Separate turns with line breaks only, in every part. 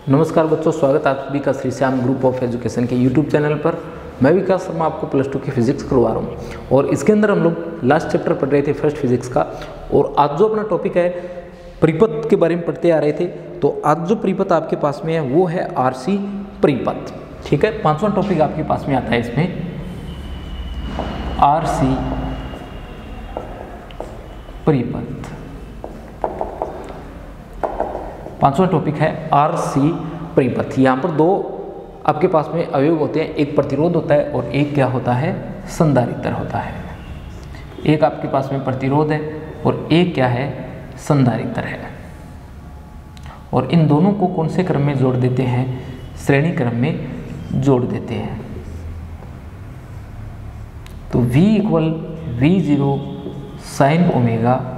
नमस्कार बच्चों, स्वागत है आप सभी का Shri Shyam group of education के यूट्यूब चैनल पर। मैं विकास शर्मा आपको प्लस 2 की फिजिक्स करवा रहा हूँ और इसके अंदर हम लोग लास्ट चैप्टर पढ़ रहे थे फर्स्ट फिजिक्स का। और आज जो अपना टॉपिक है परिपथ के बारे में पढ़ते आ रहे थे। तो आज जो परिपथ आपके पास में है वो है आरसी परिपथ। ठीक है, पांचवा टॉपिक आपके पास में आता है इसमें आरसी परिपथ। पांचवा टॉपिक है आरसी परिपथ। यहाँ पर दो आपके पास में अवयव होते हैं, एक प्रतिरोध होता है और एक क्या होता है, संधारित्र होता है। एक आपके पास में प्रतिरोध है और एक क्या है, संधारित्र है। और इन दोनों को कौन से क्रम में जोड़ देते हैं, श्रेणी क्रम में जोड़ देते हैं। तो V equal V0 sine omega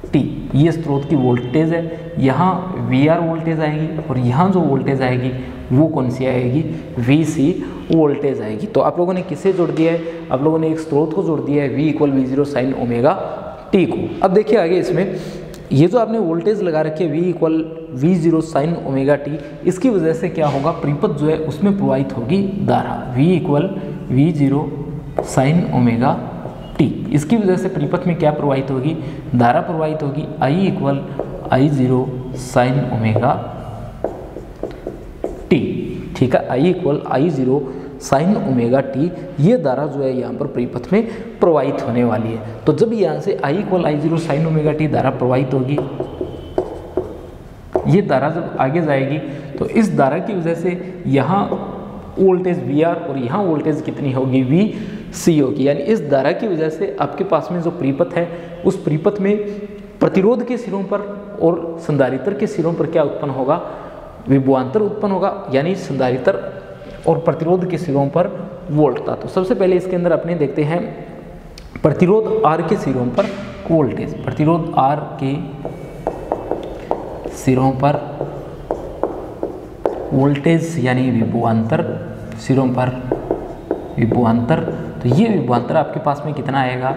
T, ये स्रोत की वोल्टेज है। यहाँ VR वोल्टेज आएगी और यहाँ जो वोल्टेज आएगी वो कौन सी आएगी, VC वोल्टेज आएगी। तो आप लोगों ने किसे जोड़ दिया है, आप लोगों ने एक स्रोत को जोड़ दिया है V equal V0 sine omega T को। अब देखिए आगे इसमें ये जो आपने वोल्टेज लगा रखी है V equal V0 sine omega T, इसकी वजह से क्या होगा, परिपथ जो है उसमें प्रवाहित होगी धारा V equal V0 sine omega T. इसकी वजह से परिपथ में क्या प्रवाहित होगी, धारा प्रवाहित होगी I equal I0 sine omega T. ठीक है, I equal I0 sine omega T, ये धारा जो है यहाँ पर परिपथ में प्रवाहित होने वाली है। तो जब यहाँ से I equal I0 sine omega T धारा प्रवाहित होगी, ये धारा जब आगे जाएगी तो इस धारा की वजह से यहाँ वोल्टेज VR और यहाँ वोल्टेज कितनी होगी, VC होगी। यानी इस धारा की वजह से आपके पास में जो परिपथ है उस परिपथ में प्रतिरोध के सिरों पर और संधारित्र के सिरों पर क्या उत्पन्न होगा, विभवांतर उत्पन्न होगा। यानी संधारित्र और प्रतिरोध के सिरों पर वोल्टता। तो सबसे पहले इसके अंदर अपने देखते हैं प्रतिरोध R के सिरों पर वोल्टेज। प्रतिरोध R के सिरों पर वोल्टेज यानी विभवांतर, सिरों पर विभवांतर। तो ये विभवांतर आपके पास में कितना आएगा,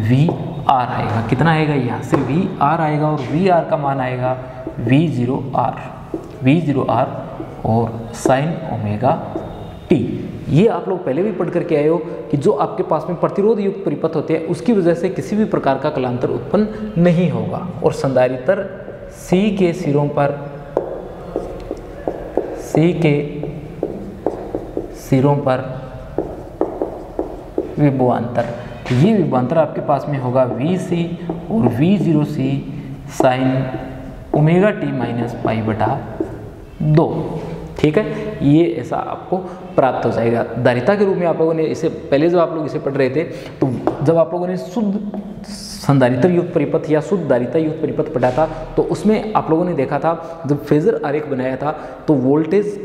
VR आएगा। कितना आएगा, यहाँ से VR आएगा और VR का मान आएगा V0R और साइन ओमेगा टी। ये आप लोग पहले भी पढ़ करके आए हो कि जो आपके पास में प्रतिरोध युक्त परिपथ होते हैं उसकी वजह से किसी भी प्रकार का कलांतर उत्पन्न नहीं होगा। और संधारित्र C के सिरों पर, C के सिरों पर विभवांतर, ये विभवांतर आपके पास में होगा VC और V0C sine omega T minus pi बटा 2। ठीक है, ये ऐसा आपको प्राप्त हो जाएगा। धारिता के रूप में आप लोगों ने इसे पहले जब आप लोग इसे पढ़ रहे थे तो जब आप लोगों ने शुद्ध संधारित्र युक्त परिपथ या शुद्ध धारिता युक्त परिपथ पढ़ा था तो उसमें आप लोगों ने देखा था, जब फेजर आरेख बनाया था तो वोल्टेज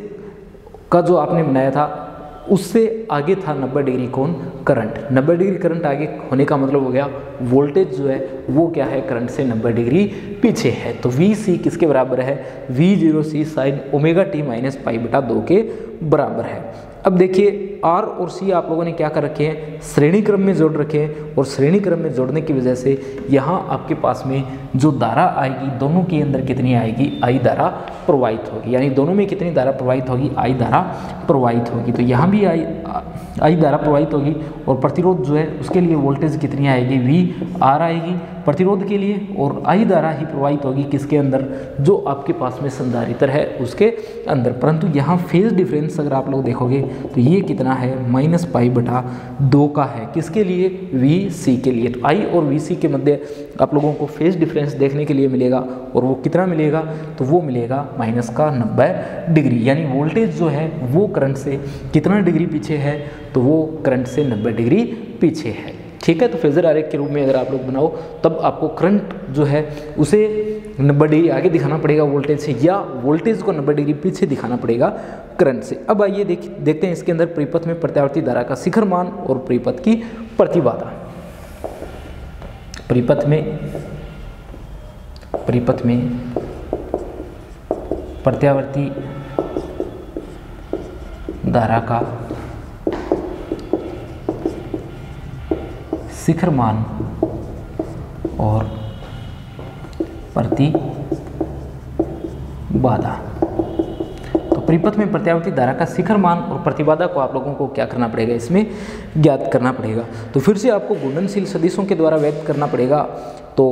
का जो आपने बनाया था उससे आगे था 90 डिग्री कोण करंट। 90 डिग्री करंट आगे होने का मतलब हो गया वोल्टेज जो है वो क्या है, करंट से 90 डिग्री पीछे है। तो VC किसके बराबर है, V0C sine omega T minus pi बटा 2 के बराबर है। अब देखिए R और C आप लोगों ने क्या कर रखे हैं, श्रेणी क्रम में जोड़ रखे हैं। और श्रेणी क्रम में जोड़ने की वजह से यहाँ आपके पास में जो धारा आएगी दोनों के अंदर कितनी आएगी, I धारा प्रवाहित होगी। यानी दोनों में कितनी धारा प्रवाहित होगी, I धारा प्रवाहित होगी। तो यहाँ भी I धारा प्रवाहित होगी और प्रतिरोध जो है उसके लिए वोल्टेज कितनी आएगी, VR आएगी प्रतिरोध के लिए। और I धारा ही प्रवाहित होगी किसके अंदर, जो आपके पास में संधारित्र है उसके अंदर। परंतु यहाँ फेज डिफरेंस अगर आप लोग देखोगे तो ये कितना है, माइनस पाई बटा 2 का है। किसके लिए, VC के लिए। तो I और VC के मध्य आप लोगों को फेज डिफरेंस देखने के लिए मिलेगा और वो कितना मिलेगा, तो वो मिलेगा माइनस का 90 डिग्री। यानी वोल्टेज जो है वो करंट से कितना डिग्री पीछे है, तो वो करंट से 90 डिग्री पीछे है। ठीक है, तो फेजर आरेख के रूप में अगर आप लोग बनाओ तब आपको करंट जो है उसे 90 डिग्री आगे दिखाना पड़ेगा वोल्टेज से, या वोल्टेज को 90 डिग्री पीछे दिखाना पड़ेगा करंट से। अब आइए देखते हैं इसके अंदर परिपथ में प्रत्यावर्ती धारा का शिखर मान और परिपथ की प्रतिबाधा। परिपथ में प्रत्यावर्ती धारा का शिखर मान और प्रतिबाधा। परिपथ में प्रत्यावर्ती धारा का शिखर मान और प्रतिबाधा को आप लोगों को क्या करना पड़ेगा, इसमें ज्ञात करना पड़ेगा। तो फिर से आपको घूर्णनशील सदिशों के द्वारा व्यक्त करना पड़ेगा। तो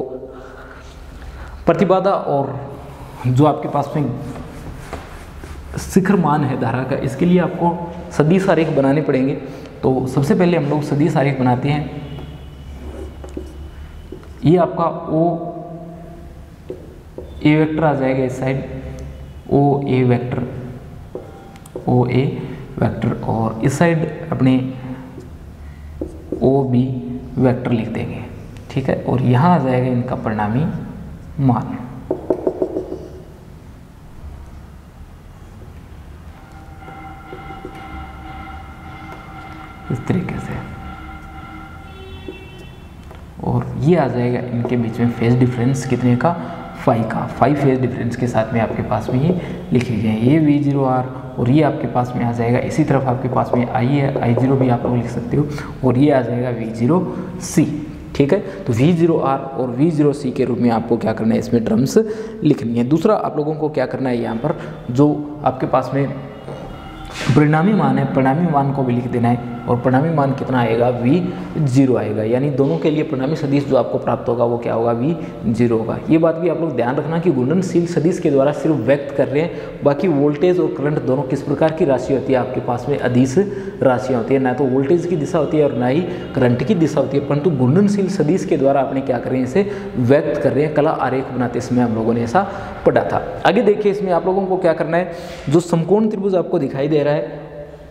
प्रतिबाधा और जो आपके पास में शिखर मान है धारा का, इसके लिए आपको सदिश आरेख बनाने पड़ेंगे। तो सबसे पहले हम लोग सदिश आरेख बनाते हैं। ये आपका ओ ए वेक्टर आ जाएगा इस साइड, ओ ए वेक्टर, ओ ए वेक्टर, और इस साइड अपने ओ बी वेक्टर लिख देंगे, ठीक है। और यहाँ आ जाएगा इनका परिणामी मान। इस तरीके से, और ये आ जाएगा इनके बीच में फेज डिफरेंस कितने का, 5 का। 5 फेज डिफरेंस के साथ में आपके पास में ये लिखे गए हैं। ये V0R और ये आपके पास में आ जाएगा, इसी तरफ आपके पास में I है, I0 भी आप लोग लिख सकते हो, और ये आ जाएगा V0C, ठीक है। तो V0R और V0C के रूप में आपको क्या करना है, इसमें टर्म्स लिखनी है। दूसरा आप लोगों को क्या करना है, यहाँ पर जो आपके पास में परिणामी मान है, परिणामी मान को भी लिख देना है, और परिणामी मान कितना आएगा, V0 आएगा। यानी दोनों के लिए परिणामी सदिश जो आपको प्राप्त होगा वो क्या होगा, V0 होगा। ये बात भी आप लोग ध्यान रखना कि घूर्णनशील सदिश के द्वारा सिर्फ व्यक्त कर रहे हैं, बाकी वोल्टेज और करंट दोनों किस प्रकार की राशि होती है, आपके पास में अदिश राशियाँ होती है, ना तो वोल्टेज की दिशा होती है और ना ही करंट की दिशा होती है, परंतु घूर्णनशील सदिश के द्वारा आपने क्या कर रहे हैं, इसे व्यक्त कर रहे हैं। कला आरेख बनाते समय हम लोगों ने ऐसा पढ़ा था। आगे देखिए, इसमें आप लोगों को क्या करना है, जो समकोण त्रिभुज आपको दिखाई दे रहा है,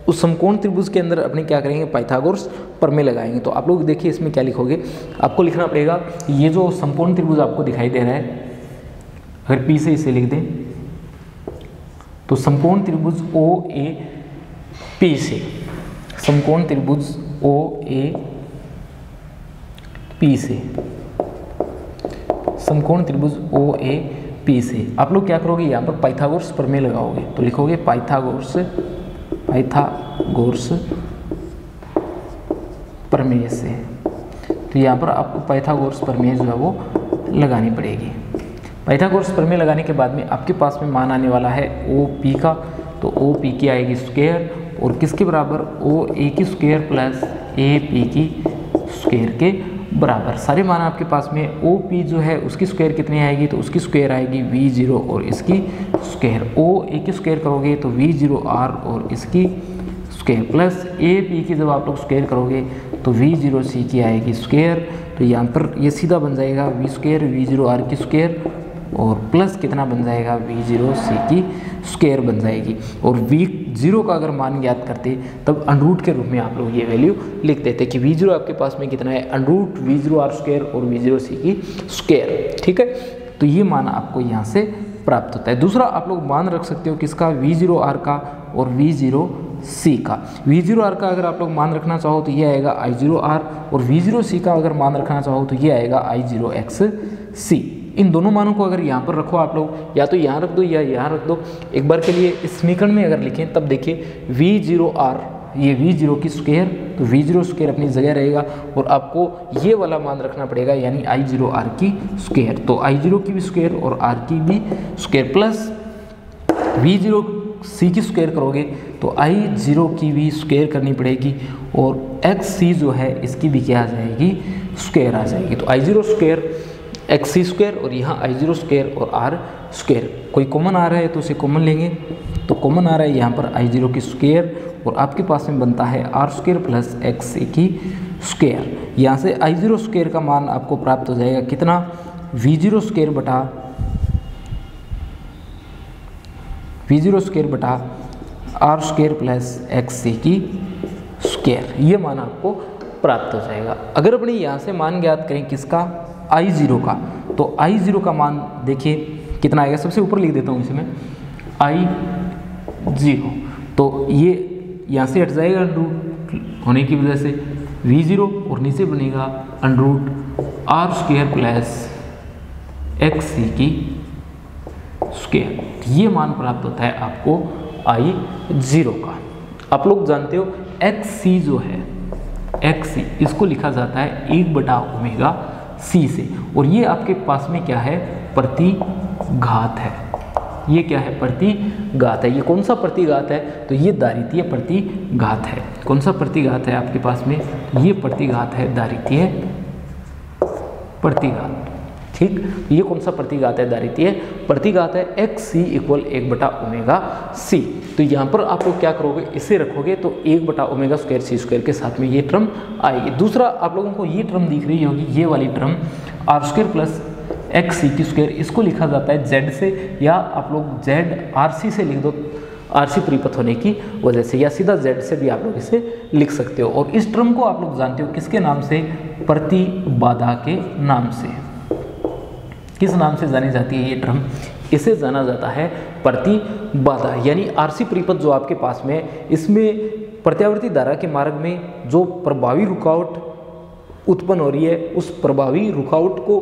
उस समकोण त्रिभुज के अंदर अपने क्या करेंगे, पाइथागोरस प्रमेय लगाएंगे। तो आप लोग देखिए इसमें क्या लिखोगे, आपको लिखना पड़ेगा, ये जो समकोण त्रिभुज आपको दिखाई दे रहा है, अगर P से इसे लिख दें तो समकोण त्रिभुज ओ ए पी से, समकोण त्रिभुज ओ ए पी से, समकोण त्रिभुज ओ ए पी से आप लोग क्या करोगे, यहाँ पर पाइथागोरस प्रमेय लगाओगे। तो लिखोगे पाइथागोरस प्रमेय से। तो यहाँ पर आपको पाइथागोरस प्रमेय जो है वो लगानी पड़ेगी। पाइथागोरस प्रमेय लगाने के बाद में आपके पास में मान आने वाला है ओ पी का। तो ओ पी की आएगी स्क्वायर, और किसके बराबर, ओ ए की स्क्वायर प्लस ए पी की स्क्वायर के बराबर। सारे मान आपके पास में ओ पी जो है उसकी स्क्वायर कितनी आएगी, तो उसकी स्क्वायर आएगी V0 और इसकी स्क्वायर। ओ ए की स्क्वायर करोगे तो V0R और इसकी स्क्वायर, प्लस ए पी की जब आप लोग स्क्वायर करोगे तो V0C की आएगी स्क्वायर। तो यहाँ पर ये सीधा बन जाएगा V स्क्वायर V0R की स्क्वायर, और प्लस कितना बन जाएगा, V0C की स्क्वायर बन जाएगी। और V0 का अगर मान ज्ञात करते तब अंडरूट के रूप में आप लोग ये वैल्यू लिख देते कि V0 आपके पास में कितना है, अंडरूट V0R स्क्वायर और V0C की स्क्वायर, ठीक है। तो ये मान आपको यहाँ से प्राप्त होता है। दूसरा आप लोग मान रख सकते हो किसका, V0R का और V0C का। V0R का अगर आप लोग मान रखना चाहो तो ये आएगा I0R, और V0C का अगर मान रखना चाहो तो ये आएगा I0XC। इन दोनों मानों को अगर यहाँ पर रखो आप लोग, या तो यहाँ रख दो या यहाँ रख दो। एक बार के लिए इस समीकरण में अगर लिखें तब देखिए V0R, ये V0 की स्क्वायर, तो V0 स्क्वायर अपनी जगह रहेगा, और आपको ये वाला मान रखना पड़ेगा यानी I0R की स्क्वायर। तो I0 की भी स्क्वायर और R की भी स्क्वायर, प्लस V0C की स्क्वायर करोगे तो I0 की भी स्क्वायर करनी पड़ेगी, और XC जो है इसकी भी क्या आ जाएगी, स्क्वायर आ जाएगी। तो I0 स्क्वायर XC स्क्वायर, और यहाँ I0 स्क्वायर और R स्क्वायर। कोई कॉमन आ रहा है तो उसे कॉमन लेंगे। तो कॉमन आ रहा है यहाँ पर I0 की स्क्वायर, और आपके पास में बनता है R स्क्वायर प्लस XC की स्क्वायर। यहाँ से I0 स्क्वायर का मान आपको प्राप्त हो जाएगा कितना, V0 स्क्वायर बटा R स्क्वायर प्लस XC की स्क्वायर। ये मान आपको प्राप्त हो जाएगा। अगर अपने यहाँ से मान ज्ञात करें किसका, I0 का, तो I0 का मान देखिए कितना आएगा। सबसे ऊपर लिख देता हूँ इसे मैं, I0, तो ये यहाँ से हट जाएगा अंडरूट होने की वजह से V0, और नीचे बनेगा under root R square plus XC की स्क्वायर। ये मान प्राप्त होता है आपको I0 का। आप लोग जानते हो XC जो है, XC इसको लिखा जाता है 1/ओमेगा C से, और ये आपके पास में क्या है, प्रतिघात है। ये क्या है, प्रतिघात है। ये कौन सा प्रतिघात है, तो ये दारितीय प्रतिघात है। कौन सा प्रतिघात है आपके पास में, ये प्रतिघात है, दारितीय प्रतिघात। ठीक, ये कौन सा प्रतिघात है, दारितीय प्रतिघात है। एक्स सी इक्वल 1/ω_c। तो यहाँ पर आप लोग क्या करोगे, इसे रखोगे तो 1/ω² c स्क्वायर के साथ में ये टर्म आएगी। दूसरा आप लोगों को ये टर्म दिख रही होगी, ये वाली टर्म r² प्लस एक्स सी की स्क्वायर, इसको लिखा जाता है z से, या आप लोग ZRC से लिख दो, RC परिपथ होने की वजह से, या सीधा z से भी आप लोग इसे लिख सकते हो। और इस टर्म को आप लोग जानते हो किसके नाम से, प्रतिबाधा के नाम से। किस नाम से जानी जाती है ये टर्म, इसे जाना जाता है प्रतिबाधा। यानी RC परिपथ जो आपके पास में है, इसमें प्रत्यावर्ती धारा के मार्ग में जो प्रभावी रुकावट उत्पन्न हो रही है, उस प्रभावी रुकावट को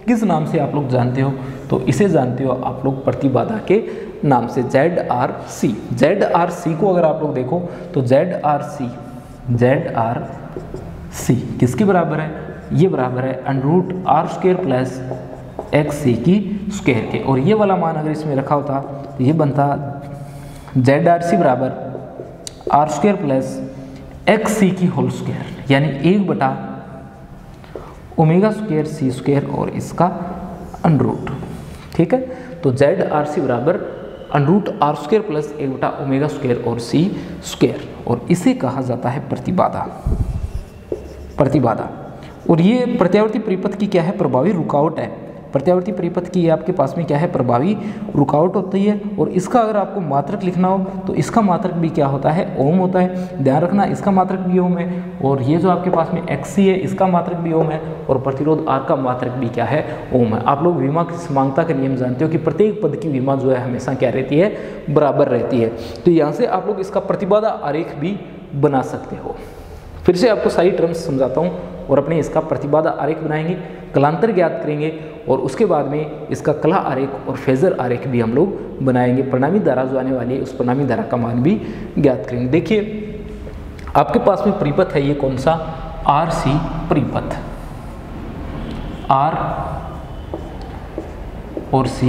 किस नाम से आप लोग जानते हो, तो इसे जानते हो आप लोग प्रतिबाधा के नाम से, ZRC। ZRC को अगर आप लोग देखो तो ZRC किसके बराबर है, ये बराबर है √r² प्लस एक्स सी की स्क्वायर के। और ये वाला मान अगर इसमें रखा होता तो ये बनता ZRC बराबर r² प्लस एक्स सी की होल स्क्वायर, यानी 1/ω² c स्क्वायर और इसका √। ठीक है, तो ZRC बराबर √r² प्लस 1/ω² और c स्क्वायर, और इसे कहा जाता है प्रतिबाधा। और ये प्रत्यावर्ती परिपथ की क्या है, प्रभावी रुकावट है। प्रत्यावर्ती परिपथ की आपके पास में क्या है, प्रभावी रुकावट होती है। और इसका अगर आपको मात्रक लिखना हो तो इसका मात्रक भी क्या होता है, ओम होता है। ध्यान रखना, इसका मात्रक भी ओम है, और ये जो आपके पास में XC है, इसका मात्रक भी ओम है, और प्रतिरोध R का मात्रक भी क्या है, ओम है। आप लोग विमा की समांगता का नियम जानते हो कि प्रत्येक पद की विमा जो है हमेशा क्या रहती है, बराबर रहती है। तो यहाँ से आप लोग इसका प्रतिबाधा आरेख भी बना सकते हो। फिर से आपको सारी टर्म्स समझाता हूँ, और अपने इसका प्रतिबाधा आरेख बनाएंगे, कलांतर ज्ञात करेंगे, और उसके बाद में इसका कला आरेख और फेजर आरेख भी हम लोग बनाएंगे। परिणामी धारा जो आने वाली है, उस परिणामी धारा का मान भी ज्ञात करेंगे। देखिए आपके पास में परिपथ है, ये कौन सा, RC परिपथ, R और C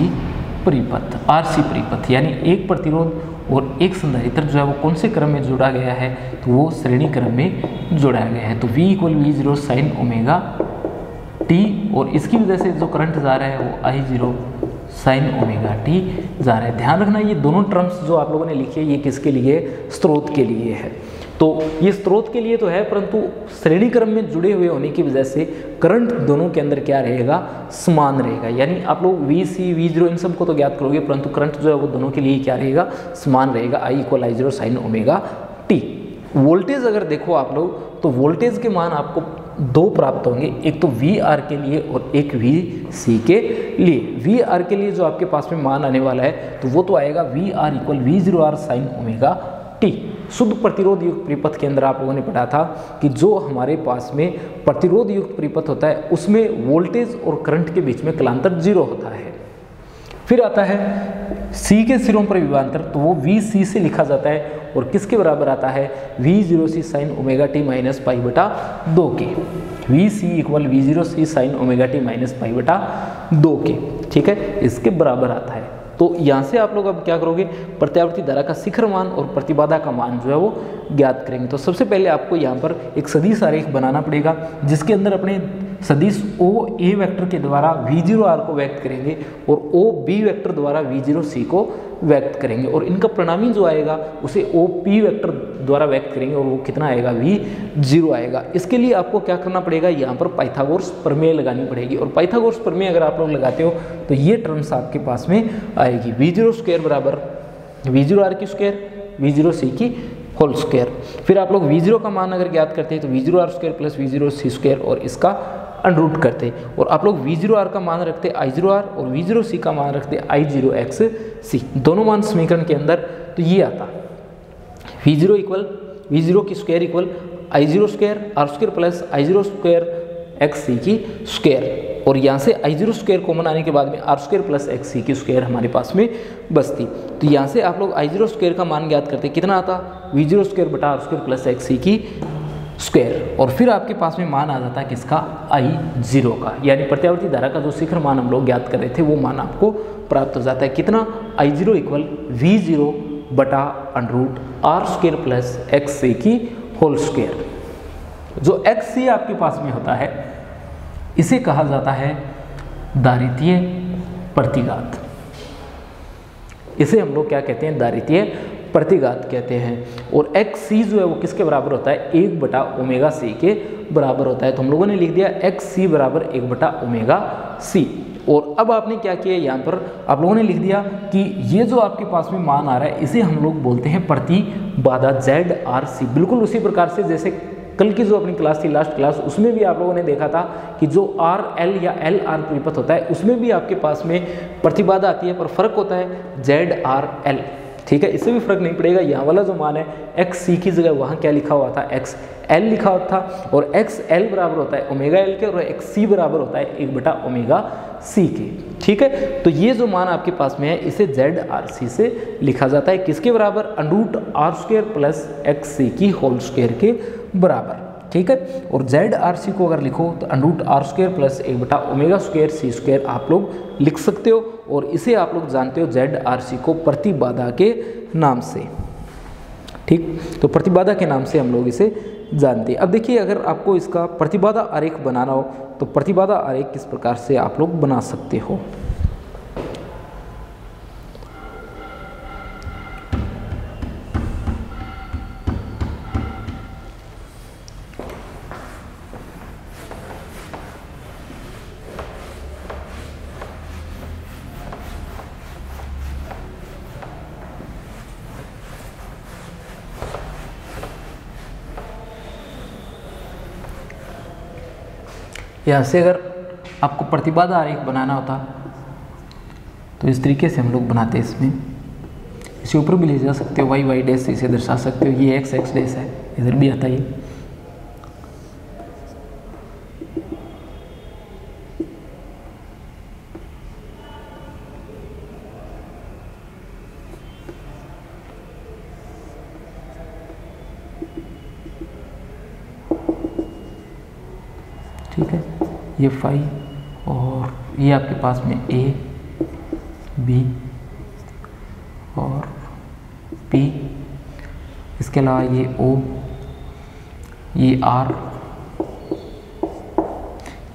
परिपथ, RC परिपथ, यानी एक प्रतिरोध और एक संधारित्र जो है वो कौन से क्रम में जोड़ा गया है, तो वो श्रेणी क्रम में जोड़ा गया है। तो V = V0 sin ω_t, और इसकी वजह से जो करंट जा रहा है वो I0 sin ω_t जा रहा है। ध्यान रखना, ये दोनों टर्म्स जो आप लोगों ने लिखी है, ये किसके लिए, स्रोत के लिए है। तो ये स्रोत के लिए तो है, परंतु श्रेणी क्रम में जुड़े हुए होने की वजह से करंट दोनों के अंदर क्या रहेगा, समान रहेगा। यानी आप लोग VC V0 इन सब को तो ज्ञात करोगे, परंतु करंट जो है वो दोनों के लिए क्या रहेगा, समान रहेगा, I = I0 sin ω_t। Voltage अगर देखो आप लोग, तो वोल्टेज के मान आपको दो प्राप्त होंगे, एक तो VR के लिए और एक VC के लिए। VR के लिए जो आपके पास में मान आने वाला है, तो वो तो आएगा VR = V0R sin ω_t। शुद्ध प्रतिरोध युक्त परिपथ के अंदर आप लोगों ने पढ़ा था कि जो हमारे पास में प्रतिरोध युक्त परिपथ होता है, उसमें वोल्टेज और करंट के बीच में कलांतर 0 होता है। फिर आता है C के सिरों पर विभवांतर, तो वो VC से लिखा जाता है, और किसके बराबर आता है, V0C sin ω_t माइनस π/2 के। VC = V0C sin ω_t minus π/2 के। ठीक है, इसके बराबर आता है। तो यहाँ से आप लोग अब क्या करोगे, प्रत्यावर्ती धारा का शिखर मान और प्रतिबाधा का मान जो है वो ज्ञात करेंगे। तो सबसे पहले आपको यहाँ पर एक सदिश आरेख बनाना पड़ेगा, जिसके अंदर अपने सदिश OA वेक्टर के द्वारा V0R को व्यक्त करेंगे, और OB वेक्टर द्वारा V0C को व्यक्त करेंगे, और इनका परिणामी जो आएगा उसे OP वेक्टर द्वारा व्यक्त करेंगे, और वो कितना आएगा, V0 आएगा। इसके लिए आपको क्या करना पड़ेगा, यहाँ पर पाइथागोरस प्रमेय लगानी पड़ेगी, और पाइथागोरस प्रमेय अगर आप लोग लगाते हो तो ये टर्म्स आपके पास में आएगी, V0² बराबर V0R की स्क्वायर V0C की होल स्क्वायर। फिर आप लोग V0 का मान अगर ज्ञात करते हैं तो V0R² प्लस V0C² और इसका √ करते, और आप लोग V0R का मान रखते I0R और V0C का मान रखते I0XC, दोनों मान समीकरण के अंदर। तो ये आता V0 की square equal I0² R² plus I0² XC की स्क्वायर, और यहाँ से I0² कॉमन आने के बाद में R² प्लस XC की स्क्वायर हमारे पास में बचती। तो यहाँ से आप लोग I0² का मान ज्ञात करते, कितना आता, V0² बटा R² प्लस XC की स्क्वायर, और फिर आपके पास में मान आ जाता है किसका, I0 का, यानी प्रत्यावर्ती धारा का जो शिखर मान हम लोग ज्ञात कर रहे थे वो मान आपको प्राप्त हो जाता है। कितना, I0 इक्वल V0 बटा under root R square plus XC की होल स्क्वायर। जो XC आपके पास में होता है इसे कहा जाता है दारितीय प्रतिघात। इसे हम लोग क्या कहते हैं, दारितीय प्रतिघात कहते हैं। और XC जो है वो किसके बराबर होता है, 1 बटा ओमेगा C के बराबर होता है। तो हम लोगों ने लिख दिया XC बराबर 1 बटा ओमेगा C। और अब आपने क्या किया, यहाँ पर आप लोगों ने लिख दिया कि ये जो आपके पास में मान आ रहा है इसे हम लोग बोलते हैं प्रतिबाधा ZRC। बिल्कुल उसी प्रकार से जैसे कल की जो अपनी क्लास थी, लास्ट क्लास, उसमें भी आप लोगों ने देखा था कि जो RL या LR परिपथ होता है उसमें भी आपके पास में प्रतिबाधा आती है, पर फर्क होता है ZRL। ठीक है, इससे भी फर्क नहीं पड़ेगा। यहाँ वाला जो मान है XC की जगह वहाँ क्या लिखा हुआ था, XL लिखा हुआ था, और XL बराबर होता है ओमेगा L के, और XC बराबर होता है 1 बटा ओमेगा C के। ठीक है, तो ये जो मान आपके पास में है इसे ZRC से लिखा जाता है, किसके बराबर, under root R square plus XC की होल स्क्वायर के बराबर। ठीक है, और ZRC को अगर लिखो तो अंडरूट आर स्क्वायर प्लस 1 बटा ओमेगा स्क्वायर C स्क्वायर आप लोग लिख सकते हो, और इसे आप लोग जानते हो ZRC को प्रतिबाधा के नाम से। ठीक, तो प्रतिबाधा के नाम से हम लोग इसे जानते हैं। अब देखिए, अगर आपको इसका प्रतिबाधा आरेख बनाना हो तो प्रतिबाधा आरेख किस प्रकार से आप लोग बना सकते हो। यहाँ से अगर आपको प्रतिबाधा आरेख बनाना होता तो इस तरीके से हम लोग बनाते हैं। इसमें इसे ऊपर भी ले जा सकते हो, वाई डैश से इसे दर्शा सकते हो, ये एक्स डैश है, इधर भी आता है। ठीक है, ये फाई और ये आपके पास में A, B और P, इसके अलावा ये O, ये R,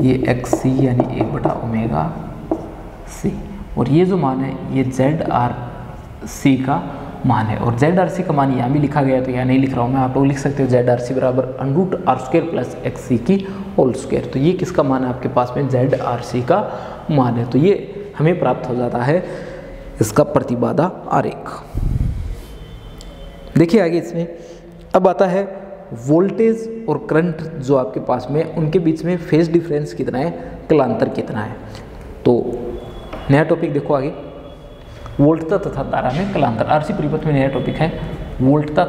ये XC यानी 1 बटा ओमेगा C, और ये जो मान है ये ZRC का मान है। और ZRC का मान यहाँ भी लिखा गया है, तो यहाँ नहीं लिख रहा हूँ मैं, आप लोग लिख सकते हो ZRC बराबर under root R square plus XC की होल स्क्वायर। तो ये किसका मान है आपके पास में, ZRC का मान है। तो ये हमें प्राप्त हो जाता है इसका प्रतिबाधा आरेख। देखिए आगे इसमें अब आता है वोल्टेज और करंट जो आपके पास में, उनके बीच में फेज डिफरेंस कितना है, कलांतर कितना है। तो नया टॉपिक देखो आगे, वोल्टता तथा धारा में कलांतर। आरसी परिपथ में नया टॉपिक है वोल्टता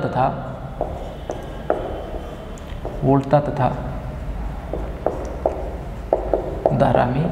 तथा धारा में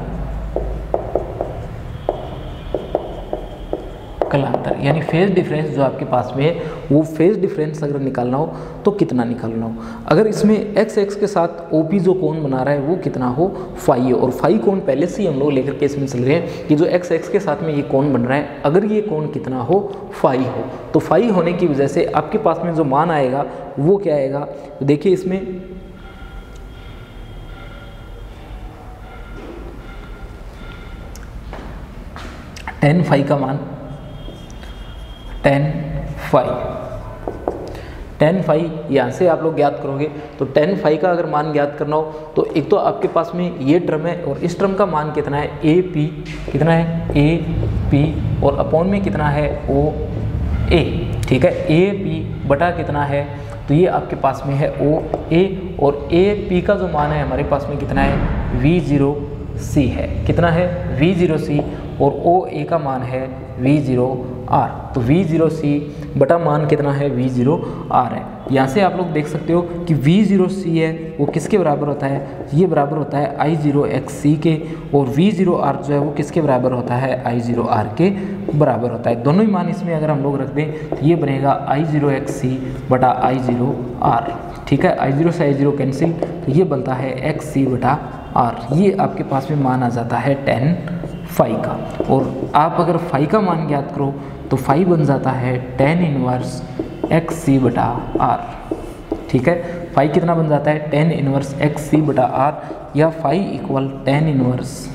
कलांतर, यानी फेज डिफरेंस जो आपके पास में है वो फेज डिफरेंस अगर निकालना हो तो कितना निकालना हो। अगर इसमें एक्स एक्स के साथ ओपी जो कोण बना रहा है वो कितना हो, फाई है, और फाई कोण पहले से ही हम लोग लेकर के इसमें चल रहे हैं कि जो एक्स एक्स के साथ में ये कोण बन रहा है, अगर ये कोण कितना हो, फाई हो, तो फाई होने की वजह से आपके पास में जो मान आएगा वो क्या आएगा, तो देखिए इसमें टेन फाई का मान, टेन फाई यहाँ से आप लोग ज्ञात करोगे। तो टेन फाई का अगर मान ज्ञात करना हो तो एक तो आपके पास में ये टर्म है और इस टर्म का मान कितना है, ए पी कितना है, ए पी, और अपॉन में कितना है, ओ ए। ठीक है, ए पी बटा कितना है, तो ये आपके पास में है ओ ए, और ए पी का जो मान है हमारे पास में कितना है, वी जीरो सी है, कितना है, वी जीरो सी, और ओ ए का मान है वी जीरो आर। तो वी जीरो सी बटा मान कितना है, वी जीरो आर है। यहाँ से आप लोग देख सकते हो कि वी जीरो सी है वो किसके बराबर होता है, ये बराबर होता है आई जीरो एक्स सी के, और वी जीरो आर जो है वो किसके बराबर होता है, आई जीरो आर के बराबर होता है। दोनों ही मान इसमें अगर हम लोग रख दें तो ये बनेगा आई जीरो एक्स सी बटा आई जीरो आर। ठीक है, I0 से I0 कैंसिल, तो ये बनता है XC/R। ये आपके पास में मान आ जाता है tan फाई का। और आप अगर फाई का मान ज्ञात करो तो फाई बन जाता है tan इनवर्स XC/R। ठीक है, फाई कितना बन जाता है tan इनवर्स XC/R, या phi equal tan inverse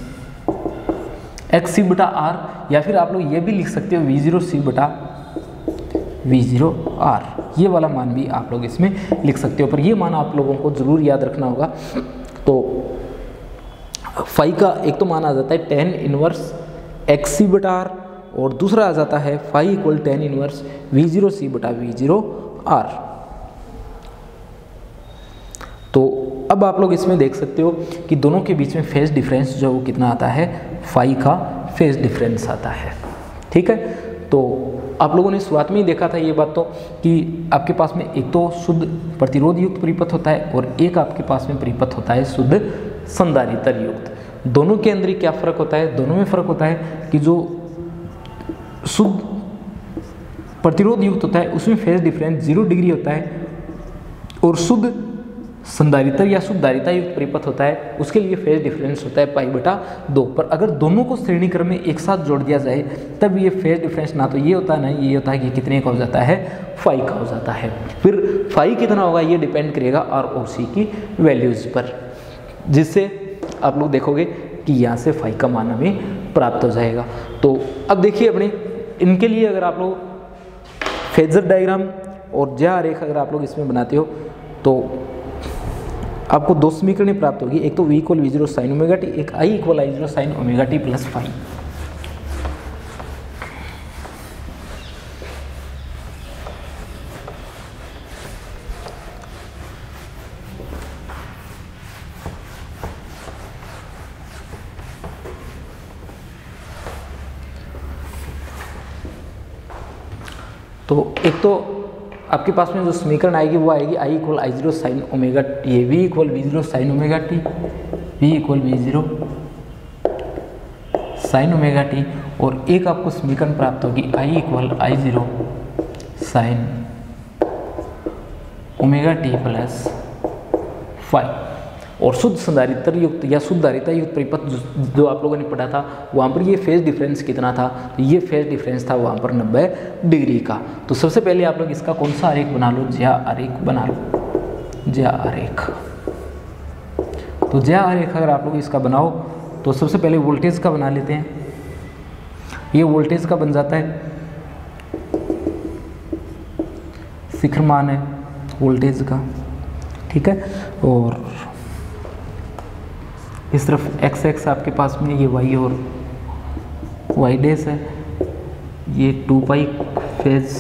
XC/R, या फिर आप लोग ये भी लिख सकते हो V0C/V0R। ये वाला मान भी आप लोग इसमें लिख सकते हो, पर ये मान आप लोगों को जरूर याद रखना होगा। तो फाई का एक तो मान आ जाता है tan इनवर्स XC/R, और दूसरा आ जाता है phi equal tan inverse V0C/V0R। तो अब आप लोग इसमें देख सकते हो कि दोनों के बीच में फेज डिफरेंस जो है वो कितना आता है, फाई का फेज डिफरेंस आता है। ठीक है, तो आप लोगों ने शुरुआत में ही देखा था ये बात तो, कि आपके पास में एक तो शुद्ध प्रतिरोध युक्त परिपथ होता है और एक आपके पास में परिपथ होता है शुद्ध संधारित्र युक्त। दोनों के अंदर क्या फ़र्क होता है, दोनों में फ़र्क होता है कि जो शुद्ध प्रतिरोध युक्त होता है उसमें फेज डिफरेंस 0 डिग्री होता है, और शुद्ध संधारित्र या शुद्ध धारिता युक्त परिपथ होता है उसके लिए फेज डिफरेंस होता है π/2। पर अगर दोनों को श्रेणी क्रम में एक साथ जोड़ दिया जाए तब ये फेज डिफरेंस ना तो ये होता है ना ये होता है कि कितने का हो जाता है, फाई का हो जाता है। फिर फाई कितना होगा ये डिपेंड करेगा R और C की वैल्यूज़ पर, जिससे आप लोग देखोगे कि यहाँ से फाई का मान हमें प्राप्त हो जाएगा। तो अब देखिए अपने इनके लिए अगर आप लोग फेजर डायग्राम और ज्या आरेख अगर आप लोग इसमें बनाते हो तो आपको दो समीकरणें प्राप्त होगी। एक तो V = V0 sin ωt, एक I = I0 sin ωt plus phi. तो एक तो आपके पास में जो समीकरण आएगी वो आएगी I = I0 sin ωt, ये V = V0 sin ωt, V = V0 sin ωt, और एक आपको समीकरण प्राप्त होगी I = I0 sin ωt plus phi. और शुद्ध संधारित्र युक्त या शुद्ध धारिता युक्त परिपथ जो आप लोगों ने पढ़ा था वहाँ पर ये फेज डिफरेंस कितना था, तो ये फेज डिफरेंस था वहाँ पर 90 डिग्री का। तो सबसे पहले आप लोग इसका कौन सा आरेख बना लो, ज्या आरेख बना लो, ज्या आरेख। तो ज्या आरेख अगर आप लोग इसका बनाओ तो सबसे पहले वोल्टेज का बना लेते हैं। ये वोल्टेज का बन जाता है, शिखर मान है वोल्टेज का, ठीक है। और इस तरफ एक्स एक्स आपके पास में ये वाई और वाई डैश है, ये 2 पाई फेज,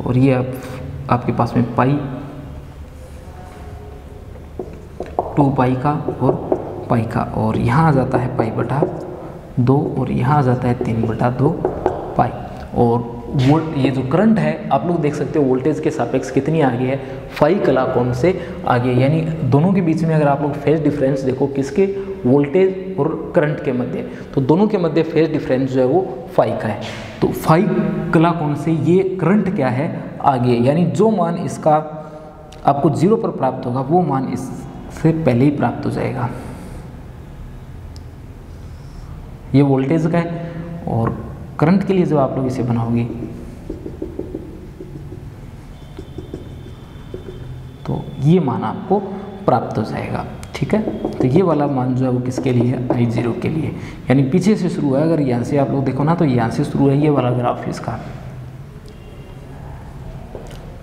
और ये आपके पास में पाई 2 पाई का और पाई का, और यहाँ आ जाता है π/2 और यहाँ आ जाता है 3/2 पाई। और ये जो करंट है आप लोग देख सकते हो वोल्टेज के सापेक्ष कितनी आगे है, फाई कला कोण से आगे, यानी दोनों के बीच में अगर आप लोग फेज डिफरेंस देखो किसके, वोल्टेज और करंट के मध्य, तो दोनों के मध्य फेज डिफरेंस जो है वो फाई का है। तो फाई कला कोण से ये करंट क्या है आगे, यानी जो मान इसका आपको 0 पर प्राप्त होगा वो मान इससे पहले ही प्राप्त हो जाएगा। ये वोल्टेज का है, और करंट के लिए जब आप लोग इसे बनाओगे तो ये मान आपको प्राप्त हो जाएगा, ठीक है। तो ये वाला मान जो है वो किसके लिए है, I0 के लिए, यानी पीछे से शुरू है। अगर यहाँ से आप लोग देखो ना तो यहाँ से शुरू है ये वाला ग्राफ इसका,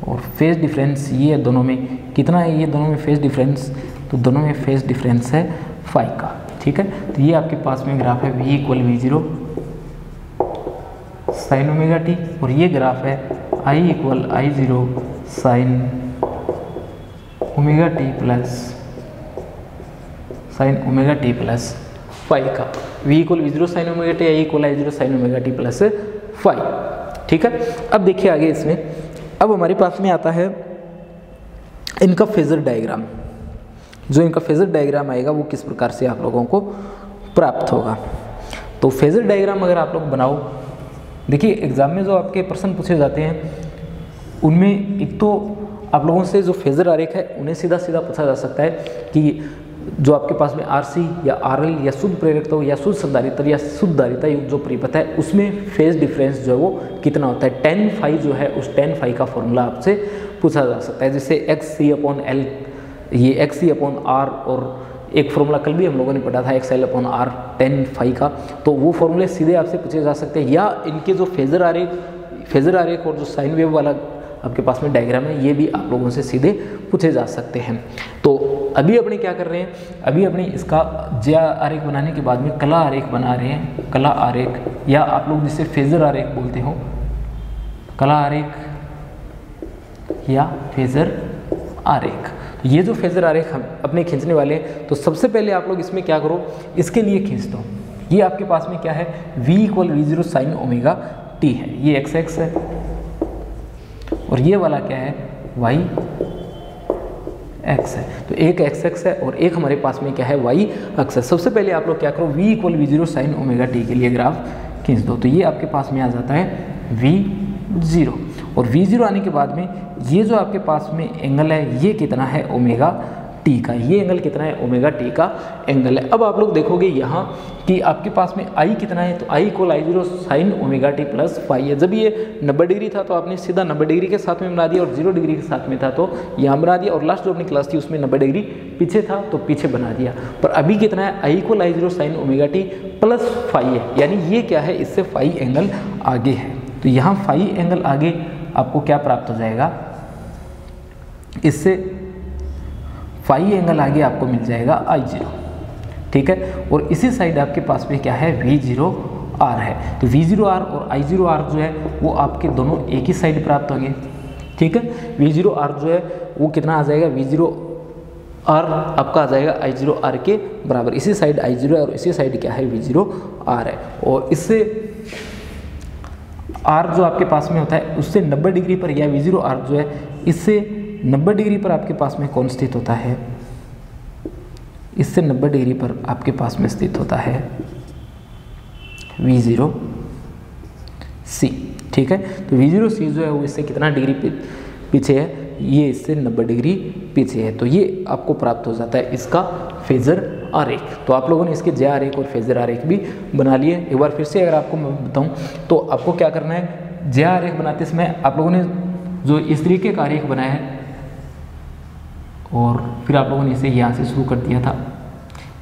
और फेज डिफरेंस ये दोनों में कितना है, ये दोनों में फेज डिफरेंस, तो दोनों में फेज डिफरेंस है फाई का, ठीक है। तो ये आपके पास में ग्राफ है V = V0 sin ωt, और ये ग्राफ है I = I0 sin ωt plus phi का। V = V0 sin ωt, I = I0 sin ωt plus phi, ठीक है। अब देखिए आगे इसमें, अब हमारे पास में आता है इनका फेजर डायग्राम। जो इनका फेजर डायग्राम आएगा वो किस प्रकार से आप लोगों को प्राप्त होगा। तो फेजर डायग्राम अगर आप लोग बनाओ, देखिए एग्जाम में जो आपके प्रश्न पूछे जाते हैं उनमें एक तो आप लोगों से जो फेजर आरेख है उन्हें सीधा सीधा पूछा जा सकता है कि जो आपके पास में आरसी या आरएल या शुद्ध प्रेरकता या शुद्ध संधारित्र या शुद्ध धारिता युक्त जो परिपथ है उसमें फेज डिफरेंस जो है वो कितना होता है। tan फाई जो है उस tan फाई का फॉर्मूला आपसे पूछा जा सकता है, जैसे XC/L, ये XC/R, और एक फॉर्मूला कल भी हम लोगों ने पढ़ा था XL/R tan फाई का, तो वो फॉर्मूले सीधे आपसे पूछे जा सकते हैं, या इनके जो फेजर आरेख और जो साइन वेव वाला आपके पास में डायग्राम है ये भी आप लोगों से सीधे पूछे जा सकते हैं। तो अभी अपने क्या कर रहे हैं, अभी अपने इसका ज्या आरेख बनाने के बाद में कला आरेख बना रहे हैं, कला आरेख, या आप लोग जिसे फेजर आरेख बोलते हो, कला आरेख या फेजर आरेख। ये जो फेजर आरेख हम अपने खींचने वाले हैं, तो सबसे पहले आप लोग इसमें क्या करो, इसके लिए खींच दो। ये आपके पास में क्या है, V = V0 sin omega t है, ये x है, और ये वाला क्या है, y x है। तो एक x है और एक हमारे पास में क्या है, y अक्ष है। सबसे पहले आप लोग क्या करो, V = V0 sin omega t के लिए ग्राफ खींच दो। तो ये आपके पास में आ जाता है V0, और V0 आने के बाद में ये जो आपके पास में एंगल है ये कितना है, ओमेगा टी का, ये एंगल कितना है, ओमेगा टी का एंगल है। अब आप लोग देखोगे यहाँ कि आपके पास में I कितना है, तो I = I0 sin omega T plus phi है। जब ये 90 डिग्री था तो आपने सीधा 90 डिग्री के साथ में बना दिया, और 0 डिग्री के साथ में था तो यहाँ बना दिया, और लास्ट जो अपनी क्लास थी उसमें 90 डिग्री पीछे था तो पीछे बना दिया। पर अभी कितना है, I = I0 sin omega T plus phi है, यानी ये क्या है, इससे फाई एंगल आगे है। तो यहाँ फाई एंगल आगे आपको क्या प्राप्त हो जाएगा, इससे फाई एंगल आगे आपको मिल जाएगा I0, ठीक है। और इसी साइड आपके पास में क्या है, V0R है। तो V0R और I0R जो है वो आपके दोनों एक ही साइड प्राप्त होंगे, ठीक है। V0R जो है वो कितना आ जाएगा, V0R आपका आ जाएगा I0R के बराबर। इसी साइड I0 है और इसी साइड क्या है, V0R है। और इससे R जो आपके पास में होता है उससे 90 डिग्री पर, या V0R जो है इससे 90 डिग्री पर आपके पास में कौन स्थित होता है, इससे 90 डिग्री पर आपके पास में स्थित होता है V0C, ठीक है। तो V0C जो है वो इससे कितना डिग्री पीछे है, ये इससे 90 डिग्री पीछे है। तो ये आपको प्राप्त हो जाता है इसका फेजर आरेख। तो आप लोगों ने इसके ज्या आरेख और फेजर आरेख भी बना लिए। एक बार फिर से अगर आपको मैं बताऊं तो आपको क्या करना है, ज्या आरेख बनाते समय आप लोगों ने जो इस तरीके का आरेख बनाया है और फिर आप लोगों ने इसे यहाँ से शुरू कर दिया था,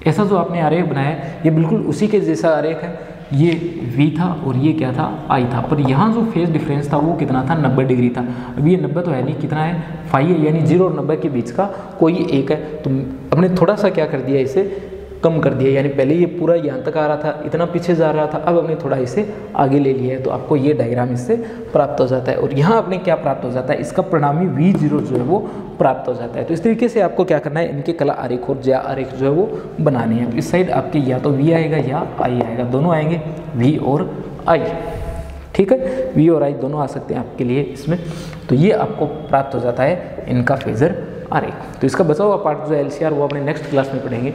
ऐसा जो आपने आरेख बनाया है ये बिल्कुल उसी के जैसा आरेख है। ये V था और ये क्या था, I था, पर यहाँ जो फेज डिफरेंस था वो कितना था, 90 डिग्री था। अब ये 90 तो है नहीं, कितना है, फाई है, यानी 0 और 90 के बीच का कोई एक है। तो हमने थोड़ा सा क्या कर दिया, इसे कम कर दिया, यानी पहले ये पूरा यहाँ तक आ रहा था, इतना पीछे जा रहा था, अब हमने थोड़ा इसे आगे ले लिया है। तो आपको ये डायग्राम इससे प्राप्त हो जाता है। और यहाँ आपने क्या प्राप्त हो जाता है, इसका परिणामी V0 जो है वो प्राप्त हो जाता है। तो इस तरीके से आपको क्या करना है, इनके कला आरेख और ज्या आरेख जो है वो बनाने हैं। इस साइड आपके या तो V आएगा या I आएगा, दोनों आएंगे, V और I, ठीक है। V और I दोनों आ सकते हैं आपके लिए इसमें। तो ये आपको प्राप्त हो जाता है इनका फेजर आरेख। तो इसका बचा हुआ पार्ट जो है LCR वो अपने नेक्स्ट क्लास में पढ़ेंगे।